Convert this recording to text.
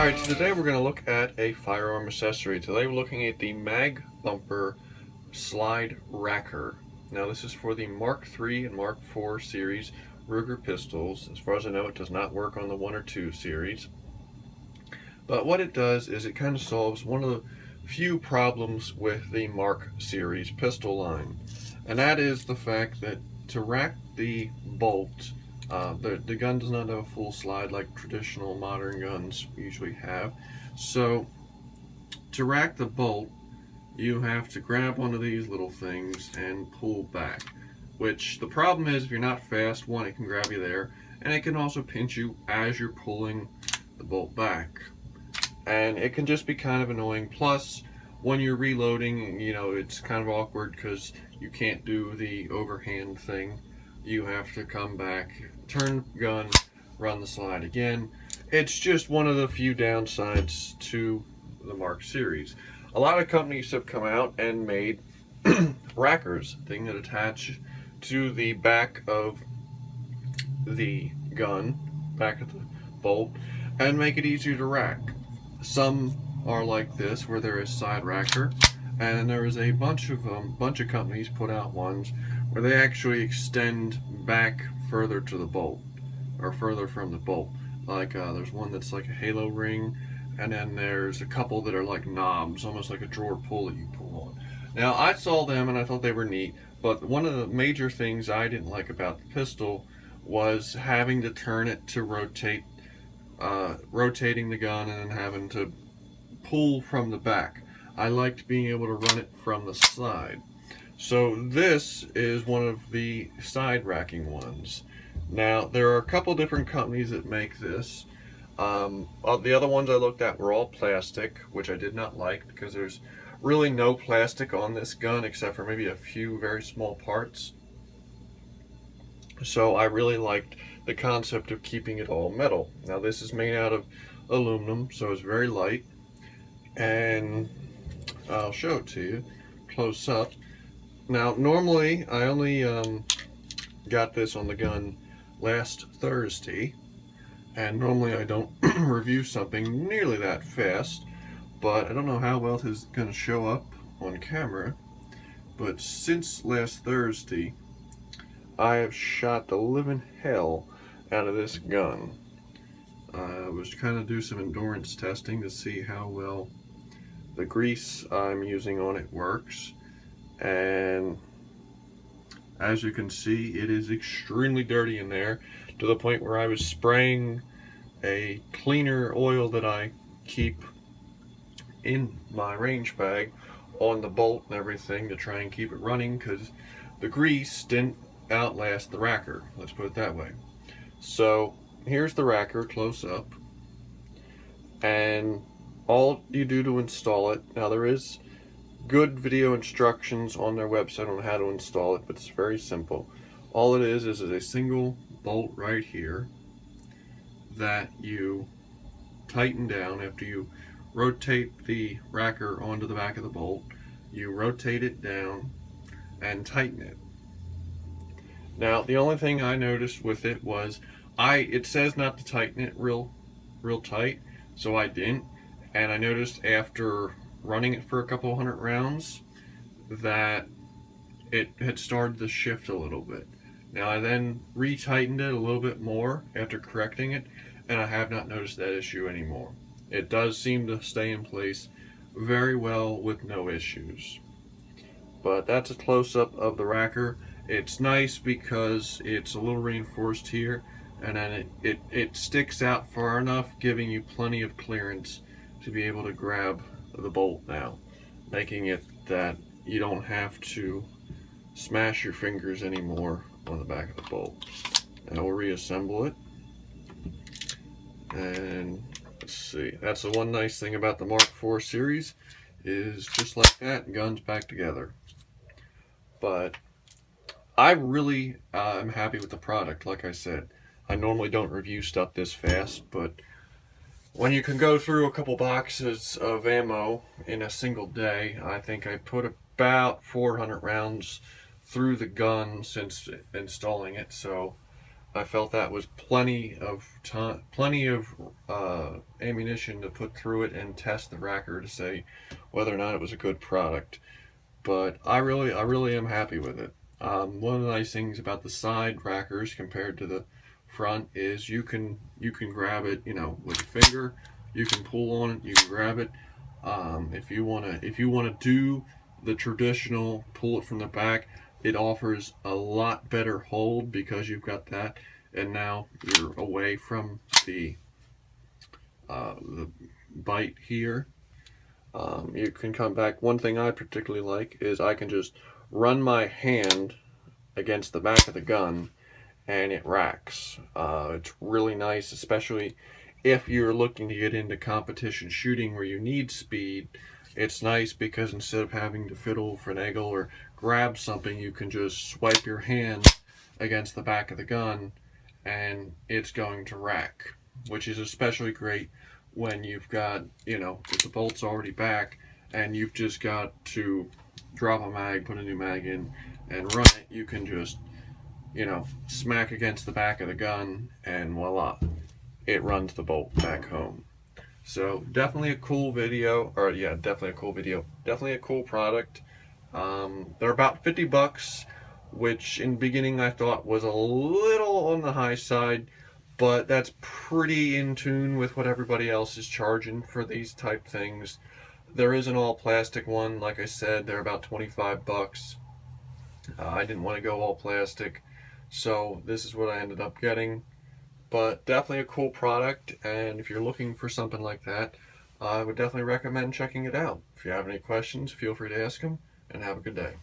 Alright, so today we're going to look at a firearm accessory. Today we're looking at the Magbumper slide racker. Now this is for the Mark III and Mark IV series Ruger pistols. As far as I know, it does not work on the 1 or 2 series. But what it does is it kind of solves one of the few problems with the Mark series pistol line. And that is the fact that to rack the bolt, the gun does not have a full slide like traditional modern guns usually have. So to rack the bolt, you have to grab one of these little things and pull back. Which the problem is, if you're not fast, one, it can grab you there, and it can also pinch you as you're pulling the bolt back. And it can just be kind of annoying. Plus, when you're reloading, you know, it's kind of awkward because you can't do the overhand thing. You have to come back, turn the gun, run the slide again. It's just one of the few downsides to the Mark series. A lot of companies have come out and made rackers, thing that attach to the back of the gun, back of the bolt, and make it easier to rack. Some are like this, where there is side racker, and there is a bunch of companies put out ones where they actually extend back further to the bolt, or further from the bolt. Like there's one that's like a halo ring, and then there's a couple that are like knobs, almost like a drawer pull that you pull on. Now I saw them and I thought they were neat, but one of the major things I didn't like about the pistol was having to turn it to rotate, rotating the gun and then having to pull from the back. I liked being able to run it from the side. So this is one of the side racking ones. Now there are a couple different companies that make this. The other ones I looked at were all plastic, which I did not like because there's really no plastic on this gun except for maybe a few very small parts. So I really liked the concept of keeping it all metal. Now this is made out of aluminum, so it's very light, and I'll show it to you close up. Now normally I only got this on the gun last Thursday, and normally I don't review something nearly that fast, but I don't know how well it is going to show up on camera. But since last Thursday, I have shot the living hell out of this gun. I was trying to do some endurance testing to see how well the grease I'm using on it works, and as you can see, it is extremely dirty in there, to the point where I was spraying a cleaner oil that I keep in my range bag on the bolt and everything to try and keep it running, because the grease didn't outlast the racker, let's put it that way. So here's the racker close up, and all you do to install it, now there is good video instructions on their website on how to install it, but it's very simple. All it is a single bolt right here that you tighten down after you rotate the racker onto the back of the bolt. You rotate it down and tighten it. Now the only thing I noticed with it was it says not to tighten it real tight, so I didn't, and I noticed after running it for a couple hundred rounds that it had started to shift a little bit. Now I then retightened it a little bit more after correcting it, and I have not noticed that issue anymore. It does seem to stay in place very well with no issues. But that's a close-up of the racker. It's nice because it's a little reinforced here, and then it sticks out far enough, giving you plenty of clearance to be able to grab the bolt now, making it that you don't have to smash your fingers anymore on the back of the bolt. Now we'll reassemble it, and let's see, that's the one nice thing about the Mark IV series, is just like that, guns back together. But I really am happy with the product. Like I said, I normally don't review stuff this fast, but when you can go through a couple boxes of ammo in a single day, I think I put about 400 rounds through the gun since installing it, so I felt that was plenty of time, plenty of ammunition to put through it and test the racker to say whether or not it was a good product. But I really am happy with it. One of the nice things about the side rackers compared to the front is you can grab it, you know, with your finger. You can pull on it. You can grab it. If you wanna do the traditional pull it from the back, it offers a lot better hold because you've got that, and now you're away from the bite here. You can come back. One thing I particularly like is I can just run my hand against the back of the gun and it racks. It's really nice, especially if you're looking to get into competition shooting where you need speed. It's nice because instead of having to fiddle, finagle, or grab something, you can just swipe your hand against the back of the gun and it's going to rack, which is especially great when you've got, you know, if the bolt's already back and you've just got to drop a mag, put a new mag in, and run it. You can just, you know, smack against the back of the gun and voila, it runs the bolt back home. So definitely a cool video, or yeah, definitely a cool video, definitely a cool product. They're about $50, which in the beginning I thought was a little on the high side, but that's pretty in tune with what everybody else is charging for these type things. There is an all plastic one, like I said, they're about $25. I didn't want to go all plastic, so this is what I ended up getting. But definitely a cool product, and if you're looking for something like that, I would definitely recommend checking it out. If you have any questions, feel free to ask them, and have a good day.